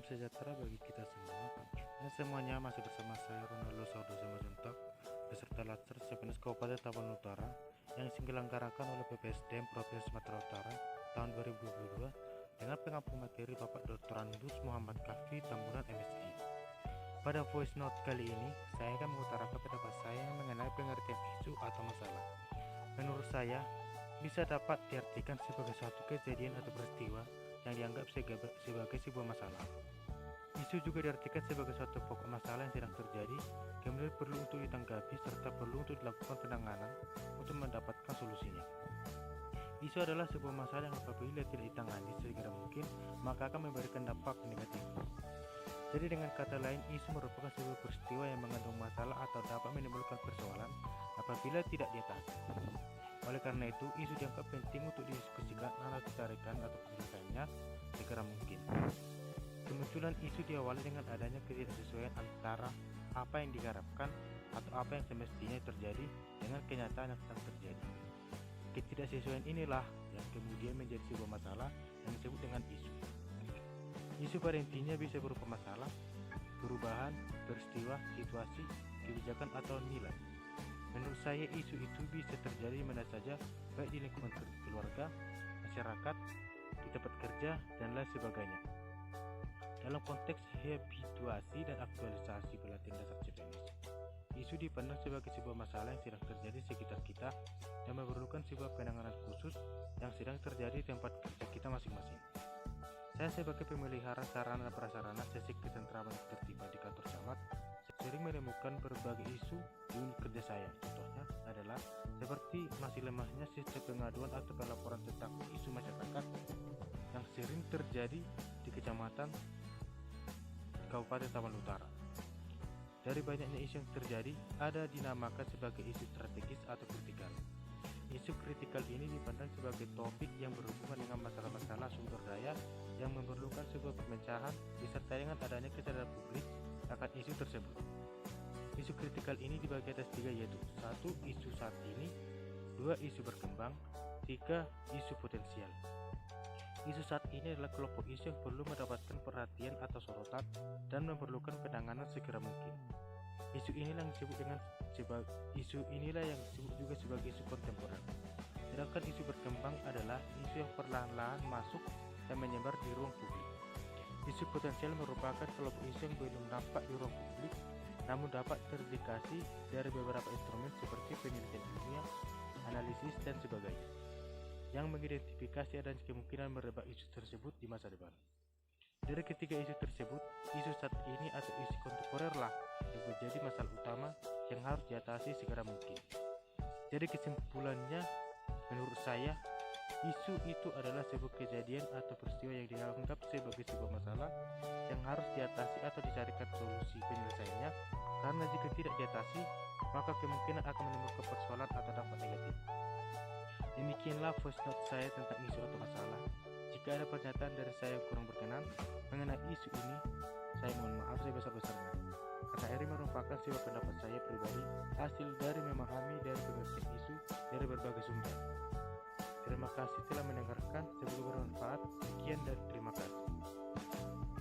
Salam sejahtera bagi kita semua. Dan semuanya masih bersama saya Ronaldo Saudo Simanjuntak beserta Latsar Sepenuhnya Kabupaten Tapanuli Utara yang diselenggarakan oleh PPSDM Provinsi Sumatera Utara tahun 2022 dengan pengampu materi Bapak Dr. Andus Muhammad Kafi Tambunan MSI. Pada voice note kali ini, saya akan mengutarakan pendapat saya mengenai pengertian isu atau masalah. Menurut saya, bisa dapat diartikan sebagai suatu kejadian atau peristiwa yang dianggap sebagai sebuah masalah. Isu juga diartikan sebagai suatu pokok masalah yang sedang terjadi, kemudian perlu untuk ditanggapi serta perlu untuk dilakukan penanganan untuk mendapatkan solusinya. Isu adalah sebuah masalah yang apabila tidak ditangani segera mungkin, maka akan memberikan dampak negatif. Jadi dengan kata lain, isu merupakan sebuah peristiwa yang mengandung masalah atau dapat menimbulkan persoalan apabila tidak diatasi. Oleh karena itu, isu dianggap penting untuk didiskusikan, dicarikan atau penyelesaiannya segera mungkin. Kemunculan isu diawali dengan adanya ketidaksesuaian antara apa yang diharapkan atau apa yang semestinya terjadi dengan kenyataan yang sedang terjadi. Ketidaksesuaian inilah yang kemudian menjadi sebuah masalah yang disebut dengan isu. Isu pada intinya bisa berupa masalah, perubahan, peristiwa, situasi, kebijakan, atau nilai. Menurut saya isu itu bisa terjadi di mana saja, baik di lingkungan keluarga, masyarakat, di tempat kerja, dan lain sebagainya. Dalam konteks habituasi dan aktualisasi pelatihan dasar CPNS, isu dipandang sebagai sebuah masalah yang sedang terjadi di sekitar kita dan memerlukan sebuah penanganan khusus yang sedang terjadi di tempat kerja kita masing-masing. Saya sebagai pemelihara sarana dan prasarana sesi ketentraman tertiba di kantor camat sering menemukan berbagai isu di unit kerja saya. Contohnya adalah seperti masih lemahnya sistem pengaduan atau pelaporan tentang isu masyarakat yang sering terjadi di kecamatan Kabupaten Tapanuli Utara. Dari banyaknya isu yang terjadi, ada dinamakan sebagai isu strategis atau kritikal. Isu kritikal ini dipandang sebagai topik yang berhubungan dengan masalah-masalah sumber daya yang memerlukan sebuah pemecahan disertai dengan adanya kesadaran publik akan isu tersebut. Isu kritikal ini dibagi atas 3, yaitu 1. Isu saat ini, 2. Isu berkembang, 3. Isu potensial. Isu saat ini adalah kelompok isu yang perlu mendapatkan perhatian atau sorotan dan memerlukan penanganan segera mungkin. Isu inilah yang disebut juga sebagai isu kontemporer. Sedangkan isu berkembang adalah isu yang perlahan-lahan masuk dan menyebar di ruang publik. Isu potensial merupakan kelompok isu yang belum nampak di ruang publik, namun dapat terindikasi dari beberapa instrumen seperti penelitian ilmiah, analisis, dan sebagainya, yang mengidentifikasi adanya kemungkinan merebak isu tersebut di masa depan. Dari ketiga isu tersebut, isu saat ini atau isu kontemporer lah yang menjadi masalah utama yang harus diatasi segera mungkin. Jadi kesimpulannya, menurut saya, isu itu adalah sebuah kejadian atau peristiwa yang dianggap sebagai sebuah masalah yang harus diatasi atau dicarikan solusi penyelesaiannya, karena jika tidak diatasi, maka kemungkinan akan menimbulkan persoalan atau dampak negatif. Demikianlah voice note saya tentang isu atau masalah. Jika ada pernyataan dari saya yang kurang berkenan mengenai isu ini, saya mohon maaf sebesar-besarnya. Karena ini merupakan sebuah pendapat saya pribadi, hasil dari memahami dari pengertian isu dari berbagai sumber. Terima kasih telah mendengarkan, semoga bermanfaat. Sekian dan terima kasih.